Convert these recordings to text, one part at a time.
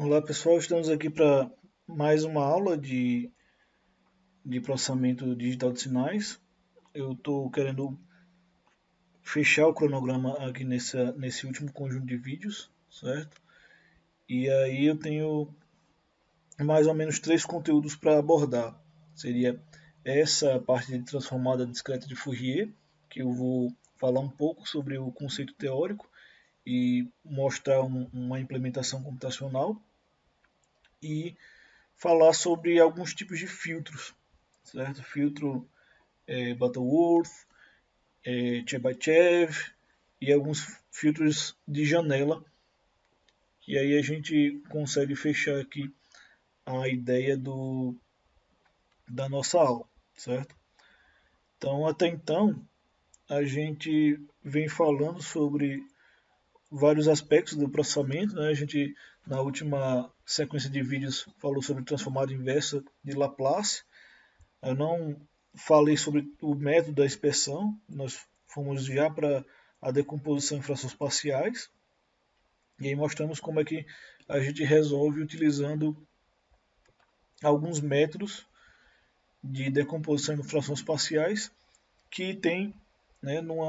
Olá pessoal, estamos aqui para mais uma aula de processamento digital de sinais. Eu estou querendo fechar o cronograma aqui nesse último conjunto de vídeos, certo? E aí eu tenho mais ou menos três conteúdos para abordar. Seria essa parte de transformada discreta de Fourier, que eu vou falar um pouco sobre o conceito teórico e mostrar uma implementação computacional e falar sobre alguns tipos de filtros, certo? Filtro Butterworth, Chebyshev e alguns filtros de janela. E aí a gente consegue fechar aqui a ideia da nossa aula, certo? Então, até então, a gente vem falando sobre vários aspectos do processamento, né? A gente, na última sequência de vídeos, falou sobre transformada inversa de Laplace. Eu não falei sobre o método da inspeção, nós fomos já para a decomposição em frações parciais, e aí mostramos como é que a gente resolve utilizando alguns métodos de decomposição em frações parciais que tem, né, num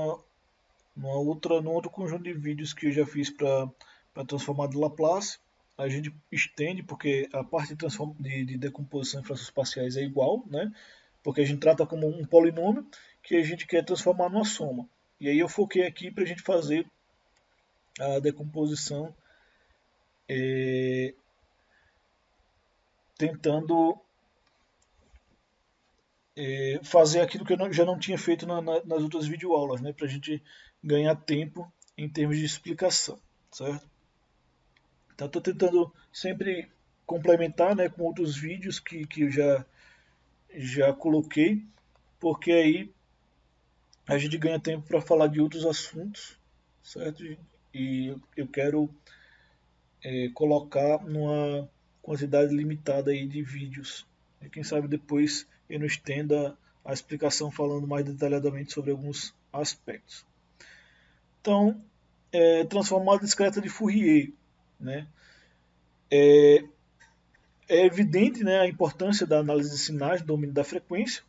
outro conjunto de vídeos que eu já fiz para transformar de Laplace. A gente estende porque a parte de decomposição em frações parciais é igual, né? Porque a gente trata como um polinômio que a gente quer transformar numa soma. E aí eu foquei aqui para a gente fazer a decomposição eh, tentando fazer aquilo que eu já não tinha feito nas outras videoaulas, né, para a gente ganhar tempo em termos de explicação, certo? Então estou tentando sempre complementar, né, com outros vídeos que eu já coloquei, porque aí a gente ganha tempo para falar de outros assuntos, certo? E eu quero colocar numa quantidade limitada aí de vídeos. E quem sabe depois eu não estenda a explicação falando mais detalhadamente sobre alguns aspectos. Então, transformada discreta de Fourier, né? É evidente, né, a importância da análise de sinais do domínio da frequência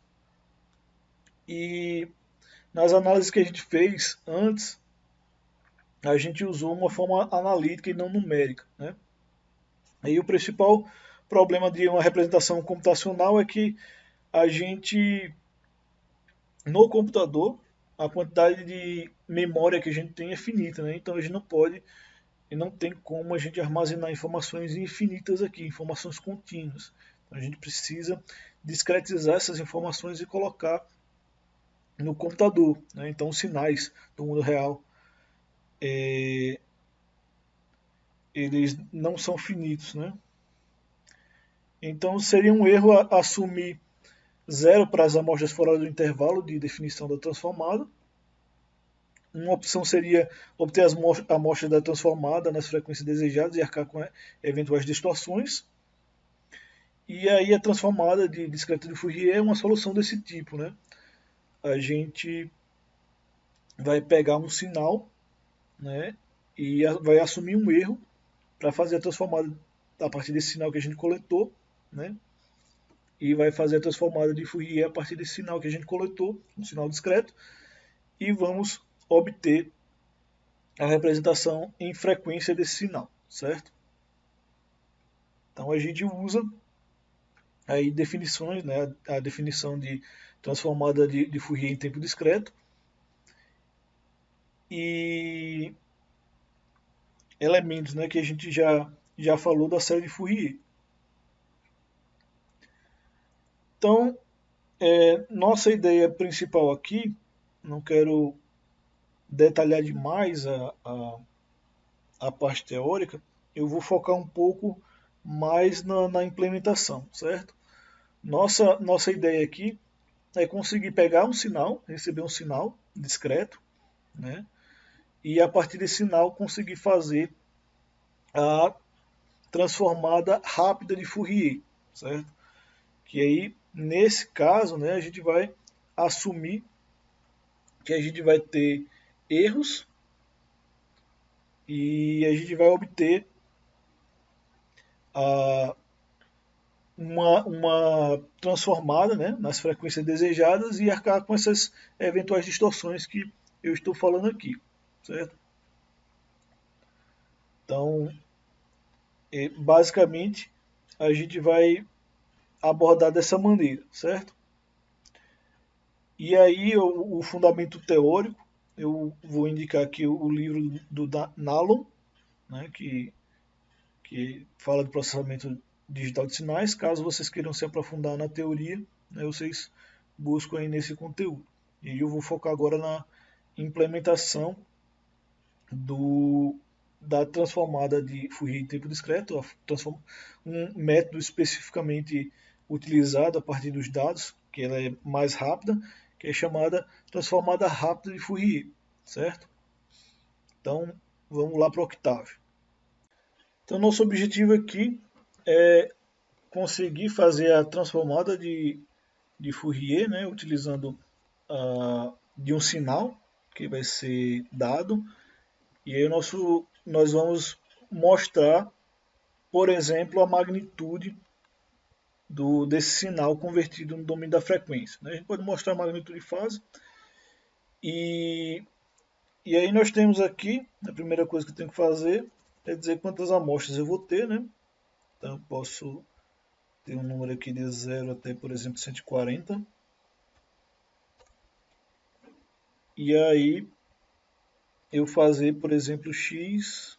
e nas análises que a gente fez antes, a gente usou uma forma analítica e não numérica, né? E o principal problema de uma representação computacional é que a gente, no computador, a quantidade de memória que a gente tem é finita, né? Então a gente não pode e não tem como a gente armazenar informações infinitas aqui, informações contínuas. Então, a gente precisa discretizar essas informações e colocar no computador, né? Então os sinais do mundo real eles não são finitos, né? Então seria um erro assumir zero para as amostras fora do intervalo de definição da transformada. Uma opção seria obter as amostras da transformada nas frequências desejadas e arcar com eventuais distorções. E aí a transformada de discreta de Fourier é uma solução desse tipo, né? A gente vai pegar um sinal, né, e vai assumir um erro para fazer a transformada a partir desse sinal que a gente coletou, né? E vai fazer a transformada de Fourier a partir desse sinal que a gente coletou, um sinal discreto, e vamos obter a representação em frequência desse sinal, certo? Então a gente usa aí definições, né, a definição de transformada de Fourier em tempo discreto e elementos, né, que a gente já falou da série de Fourier. Então, nossa ideia principal aqui, não quero detalhar demais a parte teórica, eu vou focar um pouco mais na implementação, certo? Nossa ideia aqui é conseguir pegar um sinal, receber um sinal discreto, né? E a partir desse sinal conseguir fazer a transformada rápida de Fourier, certo? Que aí, nesse caso, né, a gente vai assumir que a gente vai ter erros e a gente vai obter uma transformada, né, nas frequências desejadas e arcar com essas eventuais distorções que eu estou falando aqui, certo? Então, basicamente, a gente vai abordar dessa maneira, certo? E aí, o fundamento teórico, eu vou indicar aqui o livro do Nallon, né, que fala de processamento digital de sinais. Caso vocês queiram se aprofundar na teoria, né, vocês buscam aí nesse conteúdo. E eu vou focar agora na implementação da transformada de Fourier em tempo discreto, um método especificamente utilizado a partir dos dados, que ela é mais rápida, que é chamada transformada rápida de Fourier, certo? Então, vamos lá para o Octave. Então, nosso objetivo aqui é conseguir fazer a transformada de Fourier, né, utilizando de um sinal que vai ser dado. E aí nós vamos mostrar, por exemplo, a magnitude desse sinal convertido no domínio da frequência, né? A gente pode mostrar a magnitude de fase. E aí nós temos aqui, a primeira coisa que eu tenho que fazer é dizer quantas amostras eu vou ter, né? Então eu posso ter um número aqui de 0 até, por exemplo, 140. E aí eu fazer, por exemplo, x,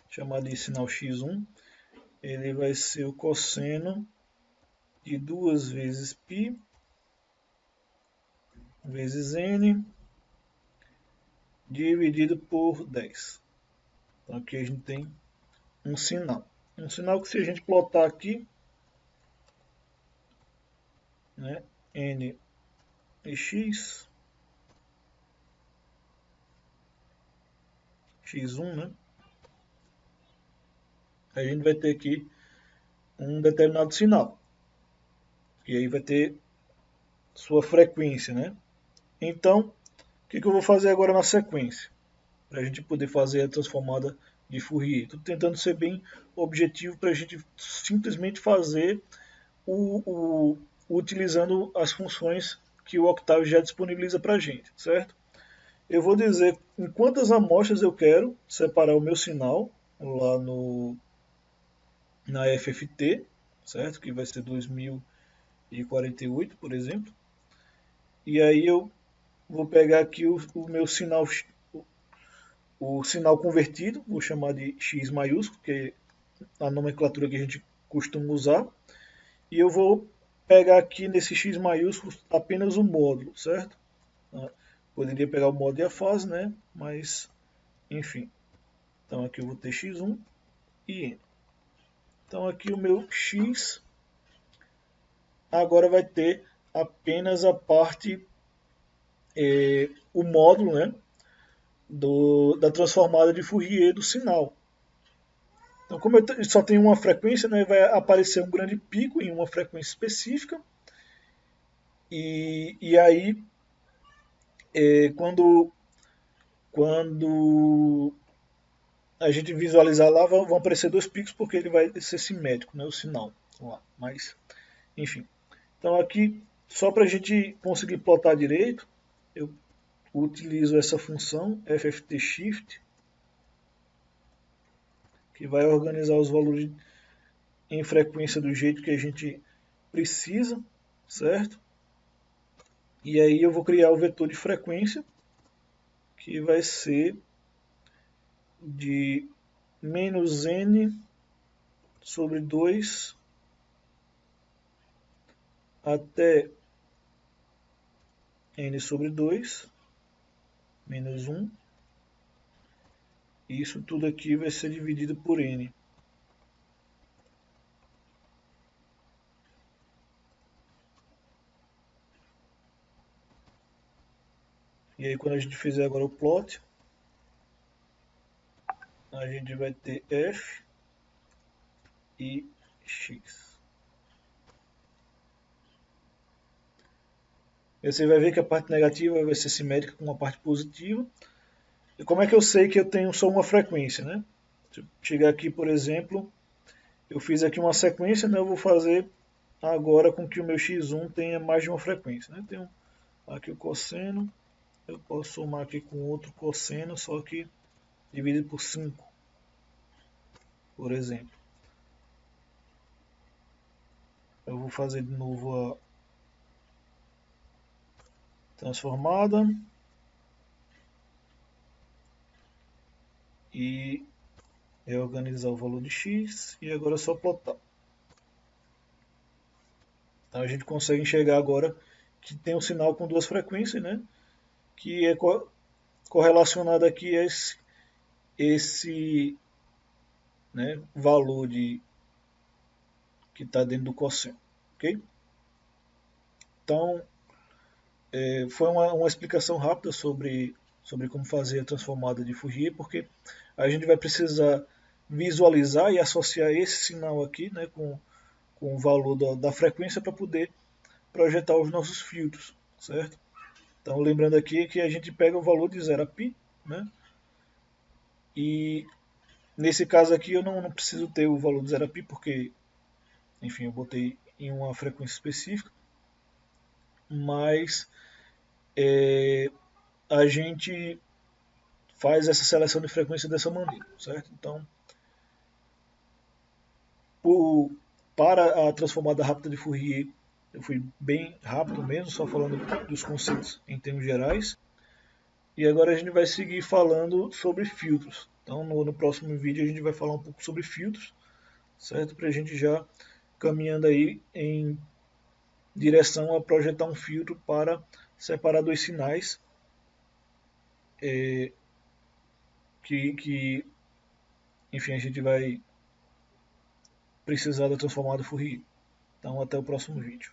chamar de sinal x1, ele vai ser o cosseno de 2 vezes π vezes n dividido por 10. Então aqui a gente tem um sinal. Um sinal que, se a gente plotar aqui, né, n e x, x1, né, a gente vai ter aqui um determinado sinal. E aí vai ter sua frequência, né? Então, o que eu vou fazer agora na sequência? Para a gente poder fazer a transformada de Fourier. Estou tentando ser bem objetivo para a gente simplesmente fazer utilizando as funções que o Octave já disponibiliza para a gente, certo? Eu vou dizer em quantas amostras eu quero separar o meu sinal lá na FFT, certo? Que vai ser 2048, por exemplo. E aí eu vou pegar aqui o meu sinal, o sinal convertido, vou chamar de X maiúsculo, que é a nomenclatura que a gente costuma usar. E eu vou pegar aqui nesse X maiúsculo apenas o módulo, certo? Poderia pegar o módulo e a fase, né? Mas, enfim. Então aqui eu vou ter x1 e n. Então aqui o meu x agora vai ter apenas a parte, o módulo, né, da transformada de Fourier do sinal. Então, como eu só tenho uma frequência, né, vai aparecer um grande pico em uma frequência específica. E aí, quando a gente visualizar lá, vão aparecer dois picos, porque ele vai ser simétrico, né, o sinal. Lá. Mas, enfim. Então aqui, só para a gente conseguir plotar direito, eu utilizo essa função FFT_shift, que vai organizar os valores em frequência do jeito que a gente precisa, certo? E aí eu vou criar o vetor de frequência, que vai ser de menos n sobre 2 até n sobre 2 menos 1. E isso tudo aqui vai ser dividido por n. E aí quando a gente fizer agora o plot, a gente vai ter f e x. E você vai ver que a parte negativa vai ser simétrica com a parte positiva. E como é que eu sei que eu tenho só uma frequência, né? Se eu chegar aqui, por exemplo, eu fiz aqui uma sequência, né? Eu vou fazer agora com que o meu x1 tenha mais de uma frequência, né? Tenho aqui o cosseno, eu posso somar aqui com outro cosseno, só que dividido por 5, por exemplo. Eu vou fazer de novo a transformada e reorganizar o valor de x, e agora é só plotar. Então a gente consegue enxergar agora que tem um sinal com duas frequências, né? Que é correlacionado aqui a esse né, valor que está dentro do cosseno. Ok? Então, foi uma explicação rápida sobre como fazer a transformada de Fourier, porque a gente vai precisar visualizar e associar esse sinal aqui, né, com o valor da frequência para poder projetar os nossos filtros, certo? Então, lembrando aqui que a gente pega o valor de 0 a π, né? E nesse caso aqui eu não preciso ter o valor de 0 a π, porque, enfim, eu botei em uma frequência específica, mas a gente faz essa seleção de frequência dessa maneira, certo? Então, por, para a transformada rápida de Fourier, eu fui bem rápido mesmo, só falando dos conceitos em termos gerais. E agora a gente vai seguir falando sobre filtros. Então, no próximo vídeo a gente vai falar um pouco sobre filtros, certo? Para a gente já caminhando aí em direção a projetar um filtro para separar dois sinais que, enfim, a gente vai precisar da transformada Fourier. Então, até o próximo vídeo.